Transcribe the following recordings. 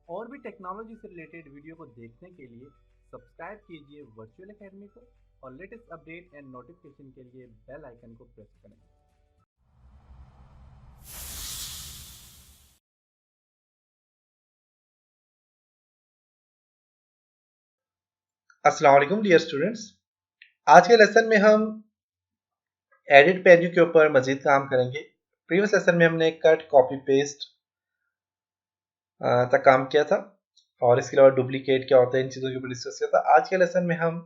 और भी टेक्नोलॉजी से रिलेटेड वीडियो को देखने के लिए सब्सक्राइब कीजिए वर्चुअल एकेडमी को और लेटेस्ट अपडेट एंड नोटिफिकेशन के लिए बेल आइकन को प्रेस करें। अस्सलाम वालेकुम डियर स्टूडेंट्स। आज के लेसन में हम एडिट मेन्यू के ऊपर मजीद काम करेंगे। प्रीवियस लेसन में हमने कट कॉपी पेस्ट तक काम किया था और इसके अलावा डुप्लीकेट क्या होता है इन चीज़ों के ऊपर डिस्कस किया था। आज के लेसन में हम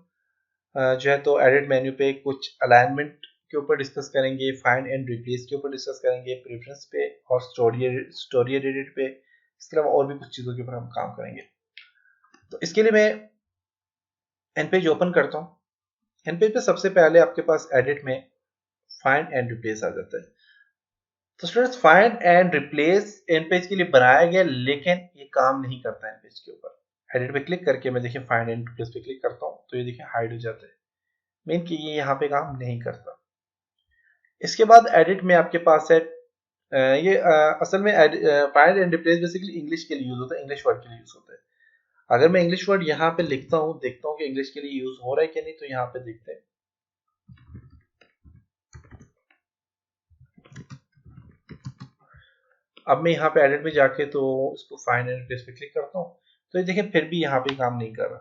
जो है तो एडिट मेन्यू पे कुछ अलाइनमेंट के ऊपर डिस्कस करेंगे, फाइंड एंड रिप्लेस के ऊपर डिस्कस करेंगे, प्रेफरेंस पे और स्टोरी एडिट पे। इसके अलावा और भी कुछ चीज़ों के ऊपर हम काम करेंगे। तो इसके लिए मैं एन पेज ओपन करता हूँ। एन पेज पे सबसे पहले आपके पास एडिट में फाइंड एंड रिप्लेस आ जाता है। तो students find and replace an page के लिए बनाया गया, लेकिन ये काम नहीं करता एन पेज के ऊपर। एडिट पे क्लिक करके मैं देखिए फाइंड एंड रिप्लेस पे क्लिक करता हूँ तो ये देखिए हाइड हो जाता है, मीन कि ये यहाँ पे काम नहीं करता। इसके बाद एडिट में आपके पास है असल में find and replace basically English के लिए यूज होता है, इंग्लिश वर्ड के लिए यूज होता है। अगर मैं इंग्लिश वर्ड यहाँ पे लिखता हूँ, देखता हूँ कि इंग्लिश के लिए यूज हो रहा है कि नहीं, तो यहाँ पे देखते हैं। अब मैं यहाँ पे एडिट में जाके तो इसको फाइंड एंड रिप्लेस पे क्लिक करता हूँ तो ये देखिए फिर भी यहाँ पे काम नहीं कर रहा।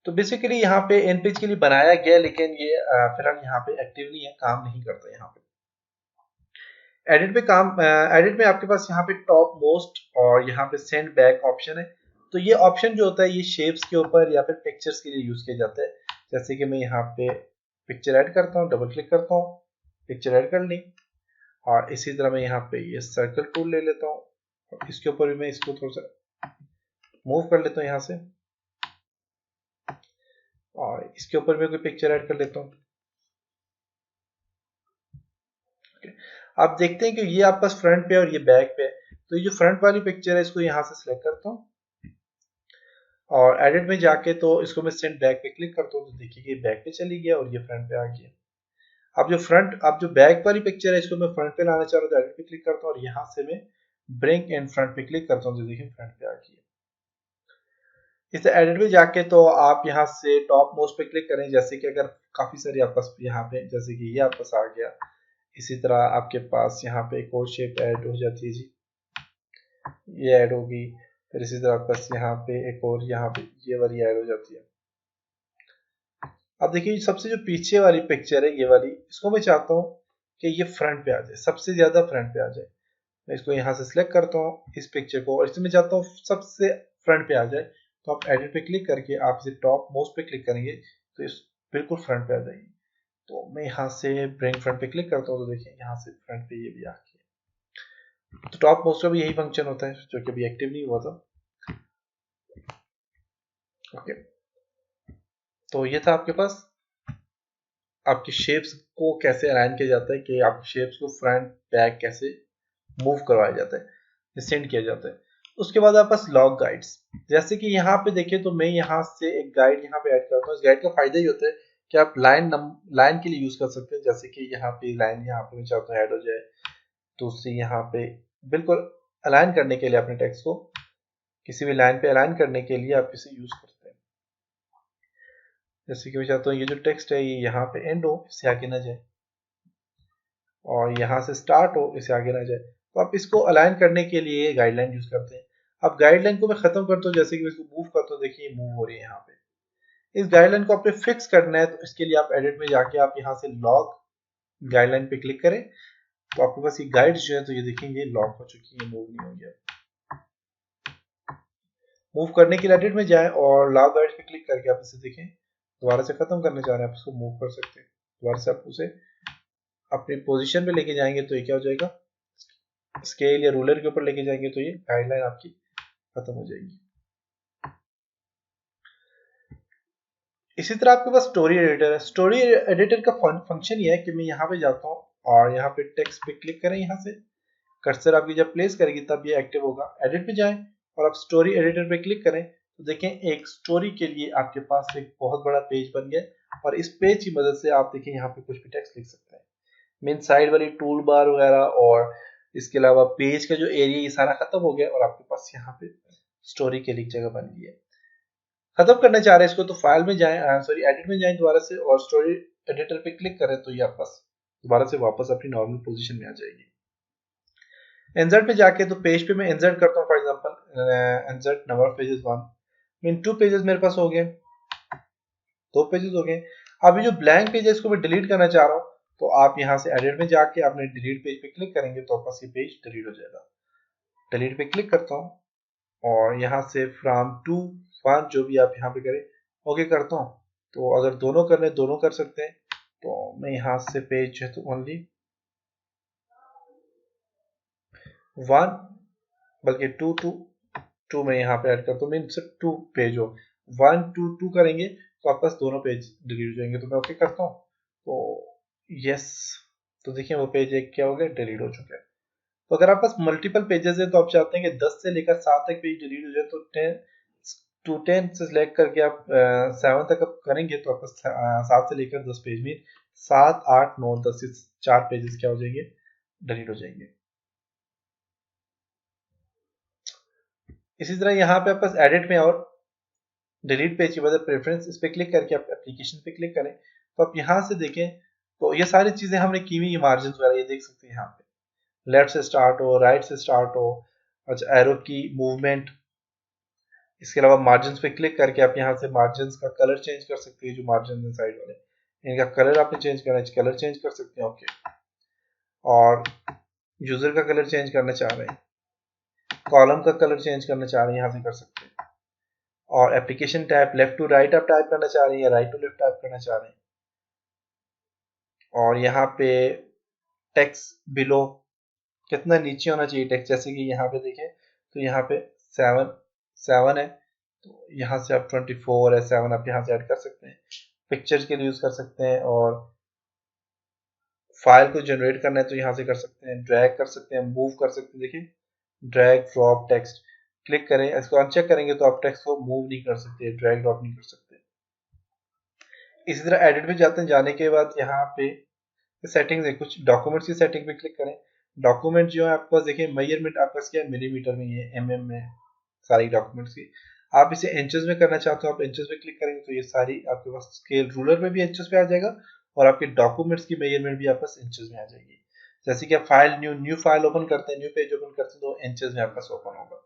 तो बेसिकली यहाँ पे एन पेज के लिए बनाया गया, लेकिन ये फिलहाल यहाँ पे एक्टिव नहीं है, काम नहीं करता यहाँ पे। एडिट पे काम एडिट में आपके पास यहाँ पे टॉप मोस्ट और यहाँ पे सेंड बैक ऑप्शन है। तो ये ऑप्शन जो होता है ये शेप्स के ऊपर या फिर पिक्चर्स के लिए यूज किया जाता है। जैसे कि मैं यहाँ पे पिक्चर ऐड करता हूँ, डबल क्लिक करता हूँ, पिक्चर ऐड कर ली और इसी तरह मैं यहाँ पे ये सर्कल टूल ले लेता हूँ और इसके ऊपर भी मैं इसको थोड़ा सा मूव कर लेता हूँ यहाँ से और इसके ऊपर मैं कोई पिक्चर ऐड कर लेता हूँ। आप देखते हैं कि ये आपके पास फ्रंट पे और ये बैक पे है। तो ये जो फ्रंट वाली पिक्चर है इसको यहाँ से सिलेक्ट करता हूँ और एडिट में जाके तो इसको मैं सेंड बैक पे क्लिक करता हूँ तो देखिए कि बैक पे चली गया और ये फ्रंट पे आ गया। अब जो बैक वाली पिक्चर है इसको मैं फ्रंट पे लाना चाह रहा हूँ तो एडिट पे क्लिक करता हूँ और यहाँ से मैं ब्रिंग इन फ्रंट पे क्लिक करता हूँ तो देखिए फ्रंट पे आ गया। इसे एडिट में जाके तो आप यहाँ से टॉप मोस्ट पे क्लिक करें, जैसे कि अगर काफी सारी आपके पास यहाँ पे जैसे कि ये आपके पास आ गया। इसी तरह आपके पास यहाँ पे एक और शेप ऐड हो जाती है जी, ये ऐड होगी। फिर इसी तरह आपके पास यहाँ पे एक और यहाँ पे ये वाली ऐड हो जाती है। अब देखिए सबसे जो पीछे वाली पिक्चर है ये वाली, इसको मैं चाहता हूँ कि ये फ्रंट पे आ जाए, सबसे ज्यादा फ्रंट पे आ जाए। मैं इसको यहाँ से सिलेक्ट करता हूँ इस पिक्चर को और इसमें मैं चाहता हूँ सबसे फ्रंट पे आ जाए। तो आप एडिट पे क्लिक करके आप इसे टॉप मोस्ट पे क्लिक करेंगे तो इस बिल्कुल फ्रंट पे आ जाएगी। तो मैं यहाँ से ब्रिंग फ्रंट पे क्लिक करता हूँ तो देखिए यहाँ से फ्रंट पे ये भी आ गया। तो टॉप मोस्ट का भी यही फंक्शन होता है जो कि अभी एक्टिव नहीं हुआ था। ओके, तो ये था आपके पास आपकी शेप्स को कैसे अलाइन किया जाता है, कि आप शेप्स को फ्रंट बैक कैसे मूव करवाया जाता है, सेंड किया जाता है। उसके बाद आपके पास लॉग गाइड्स, जैसे कि यहाँ पे देखिए तो मैं यहाँ से एक गाइड यहाँ पे ऐड करता हूँ। इस गाइड का फायदा ये होता है कि आप लाइन के लिए यूज कर सकते हैं। जैसे कि यहाँ पे लाइन यहाँ पे मैं चाहता हूँ ऐड हो जाए, दूसरी यहाँ पे बिल्कुल अलाइन करने के लिए अपने टेक्स्ट को किसी भी लाइन पे अलाइन करने के लिए आप इसे यूज करते हैं। जैसे कि मैं चाहता हूँ ये जो टेक्स्ट है ये यहाँ पे एंड हो, इससे आगे ना जाए, और यहाँ से स्टार्ट हो, इससे आगे ना जाए। तो आप इसको अलाइन करने के लिए गाइडलाइन यूज करते हैं। अब गाइडलाइन को मैं खत्म करता हूँ, जैसे कि मैं इसको मूव करता हूँ, देखिए मूव हो रही है यहाँ पे। इस गाइडलाइन को आपने फिक्स करना है तो इसके लिए आप एडिट में जाके आप यहाँ से लॉग गाइडलाइन पे क्लिक करें तो आपके पास ये गाइड जो है तो ये देखेंगे लॉक हो चुकी है, मूव नहीं हो गया। मूव करने के लिए एडिट में जाएं और लॉग गाइड पे क्लिक करके आप इसे देखें। दोबारा से खत्म करना चाह रहे हैं आप इसको मूव कर सकते हैं। दोबारा से आप उसे अपनी पोजीशन पे लेके जाएंगे तो ये क्या हो जाएगा, स्केल या रूलर के ऊपर लेके जाएंगे तो ये गाइडलाइन आपकी खत्म हो जाएगी। इसी तरह आपके पास स्टोरी एडिटर है। स्टोरी एडिटर का फंक्शन ये है कि मैं यहाँ पे जाता हूँ और यहाँ पे टेक्स्ट पे क्लिक करें, यहाँ से कर्सर आपकी जब प्लेस करेगी तब ये एक्टिव होगा। एडिट पे जाएं और आप स्टोरी एडिटर पे क्लिक करें तो देखें एक स्टोरी के लिए आपके पास एक बहुत बड़ा पेज बन गया और इस पेज की मदद से आप देखें यहाँ पे कुछ भी टेक्स्ट लिख सकते हैं। मेन साइड वाली टूल बार वगैरह और इसके अलावा पेज का जो एरिया ये सारा खत्म हो गया और आपके पास यहाँ पे स्टोरी के लिए एक जगह बन गई है। खत्म करना चाह रहे हैं इसको तो फाइल में जाएं, सॉरी एडिट में जाएं दोबारा से और स्टोरी एडिटर पे क्लिक करें तो ये आप पास दोबारा से वापस अपनी नॉर्मल पोजीशन में आ जाएगी। इंसर्ट पे जाके तो पेज पे मैं इंसर्ट करता हूँ, for example insert number of pages 1 mean 2 pages मेरे पास हो गए, 2 पेजेस हो गए। अब ये जो ब्लैंक पेज है इसको मैं डिलीट करना चाह रहा हूँ तो आप यहाँ से एडिट में जाके आपने डिलीट पेज पे क्लिक करेंगे तो आपका ये पेज डिलीट हो जाएगा। डिलीट पे क्लिक करता हूँ और यहाँ से फ्रॉम टू 1 जो भी आप यहाँ पे करें ओके करता हूँ। तो अगर दोनों करने दोनों कर सकते हैं तो मैं यहाँ से पेज है तो ओनली 1 बल्कि 2 टू 2 में यहाँ पे ऐड करता हूँ, मीन सिर्फ 2 पेज हो, 1 2 2 करेंगे तो आपके पास दोनों पेज डिलीट हो जाएंगे। तो मैं ओके करता हूँ तो यस, तो देखिए वो पेज एक क्या हो गया, डिलीट हो चुका है। तो अगर आप पास मल्टीपल पेजेस है तो आप चाहते हैं कि 10 से लेकर 7 तक पेज डिलीट हो जाए तो 10 से सिलेक्ट करके आप 7 तक आप करेंगे तो आपका 7 से लेकर 10 पेज में 7 8 9 10 से 4 पेजेस क्या हो जाएंगे, डिलीट हो जाएंगे। इसी तरह यहाँ पे आप पास एडिट में और डिलीट पेज के बाद प्रेफरेंस इस पे क्लिक करके आप एप्लीकेशन पे क्लिक करें तो आप यहाँ से देखें तो ये सारी चीजें हमने की हुई, मार्जिन वगैरह ये देख सकते हैं। यहाँ पे लेफ्ट से स्टार्ट हो, राइट से स्टार्ट हो, अच्छा एरो की मूवमेंट, इसके अलावा मार्जिन पे क्लिक करके आप यहाँ से मार्जिन का कलर चेंज कर सकते हैं। जो मार्जिन है साइड वाले इनका कलर आपने चेंज करना है, कलर चेंज कर सकते हैं। ओके, और यूजर का कलर चेंज करना चाह रहे हैं, कॉलम का कलर चेंज करना चाह रहे हैं, यहाँ से कर सकते हैं। और application type left to right आप टाइप करना चाह रहे हैं या राइट टू लेफ्ट टाइप करना चाह रहे हैं। और यहाँ पे टेक्स्ट बिलो कितना नीचे होना चाहिए टेक्स्ट, जैसे कि यहाँ पे देखें तो यहाँ पे 7 है तो यहाँ से आप 24 है 7 आप यहाँ से ऐड कर सकते हैं। पिक्चर्स के लिए यूज कर सकते हैं और फाइल को जनरेट करना है तो यहाँ से कर सकते हैं, ड्रैग कर सकते हैं, मूव कर सकते हैं। देखिए ड्रैग ड्रॉप टेक्स्ट क्लिक करें, इसको अनचेक करेंगे तो आप टेक्स्ट को मूव नहीं कर सकते, ड्रैग ड्रॉप नहीं कर सकते। इसी तरह एडिट में जाते हैं, जाने के बाद यहाँ पे सेटिंग्स है, कुछ डॉक्यूमेंट्स की सेटिंग पे क्लिक करें। डॉक्यूमेंट जो है आपके पास देखिए मेजरमेंट आपका क्या है, मिलीमीटर में, ये एमएम में सारी डॉक्यूमेंट्स की। आप इसे इंचेस में करना चाहते हो आप इंचेस में क्लिक करेंगे तो ये सारी आपके पास स्केल रूलर में भी इंचेस पे आ जाएगा और आपके डॉक्यूमेंट्स की मेजरमेंट भी आपके पास इंचेस में आ जाएगी। जैसे कि आप फाइल न्यू फाइल ओपन करते हैं, न्यू पेज ओपन करते हैं तो इंचेस में आपके पास ओपन होगा।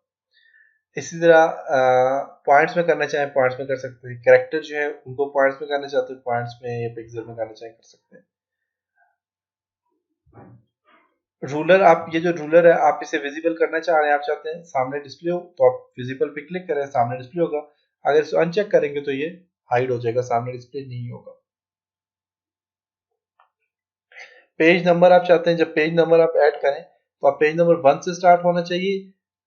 इसी तरह पॉइंट्स में करना चाहें पॉइंट्स में कर सकते हैं, कैरेक्टर जो है उनको पॉइंट्स में करना चाहते हैं पॉइंट्स में या पिक्सल में करना चाहें कर सकते हैं। रूलर, आप ये जो रूलर है आप इसे विजिबल करना चाह रहे हैं, आप चाहते हैं सामने डिस्प्ले हो तो आप विजिबल पे क्लिक करें, सामने डिस्प्ले होगा। अगर इसे अनचेक करेंगे तो ये हाइड हो जाएगा, सामने डिस्प्ले नहीं होगा। पेज नंबर आप चाहते हैं जब पेज नंबर आप ऐड करें तो आप पेज नंबर 1 से स्टार्ट होना चाहिए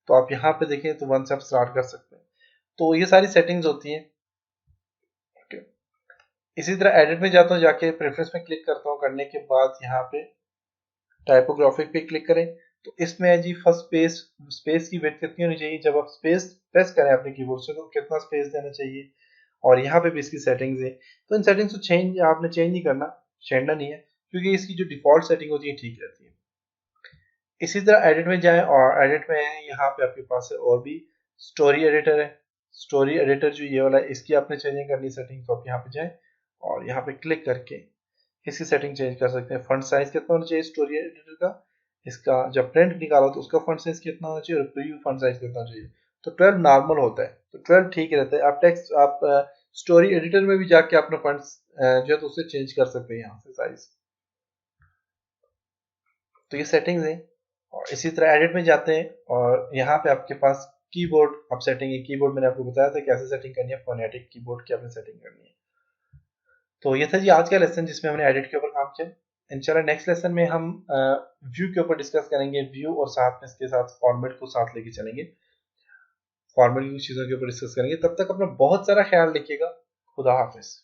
तो आप यहाँ पे देखें तो 1 से आप स्टार्ट कर सकते हैं। तो ये सारी सेटिंग्स होती हैं। इसी तरह एडिट में जाता हूँ, जाके प्रेफरेंस में क्लिक करता हूँ, करने के बाद यहाँ पे टाइपोग्राफिक पे क्लिक करें तो इसमें है जी फर्स्ट स्पेस की विड्थ कितनी होनी चाहिए, जब आप स्पेस प्रेस करें अपने कीबोर्ड से तो कितना स्पेस देना चाहिए। और यहाँ पे भी इसकी सेटिंग्स है, तो इन सेटिंग्स को आपने चेंज नहीं करना, छेड़ना नहीं है क्योंकि इसकी जो डिफॉल्ट सेटिंग होती है ठीक रहती है। इसी तरह एडिट में जाएं और एडिट में यहाँ पे आपके पास है और भी स्टोरी एडिटर है। स्टोरी एडिटर जो ये वाला है इसकी आपने चेंजिंग करनी सेटिंग तो आप यहाँ पे जाएं और यहाँ पे क्लिक करके इसकी सेटिंग चेंज कर सकते हैं। फंट साइज कितना होना चाहिए स्टोरी एडिटर का, इसका जब प्रिंट निकालो तो उसका फंट साइज कितना होना चाहिए और प्रीव्यू फंट साइज कितना होना चाहिए। तो 12 नॉर्मल होता है तो 12 ठीक रहता है। आप टेक्स्ट आप स्टोरी एडिटर में भी जाके अपना फंट्स जो है तो उससे चेंज कर सकते हैं यहाँ से साइज। तो ये सेटिंग्स है। और इसी तरह एडिट में जाते हैं और यहाँ पे आपके पास कीबोर्ड अब सेटिंग है। कीबोर्ड मैंने आपको बताया था कैसे सेटिंग करनी है, फोनेटिक कीबोर्ड की आपने सेटिंग करनी है। तो ये था जी आज का लेसन जिसमें हमने एडिट के ऊपर काम किया। इंशाल्लाह नेक्स्ट लेसन में हम व्यू के ऊपर डिस्कस करेंगे, व्यू और साथ में इसके साथ फॉर्मेट को साथ लेके चलेंगे, फॉर्मेट की कुछ चीज़ों के ऊपर डिस्कस करेंगे। तब तक अपना बहुत सारा ख्याल रखिएगा। खुदा हाफिज।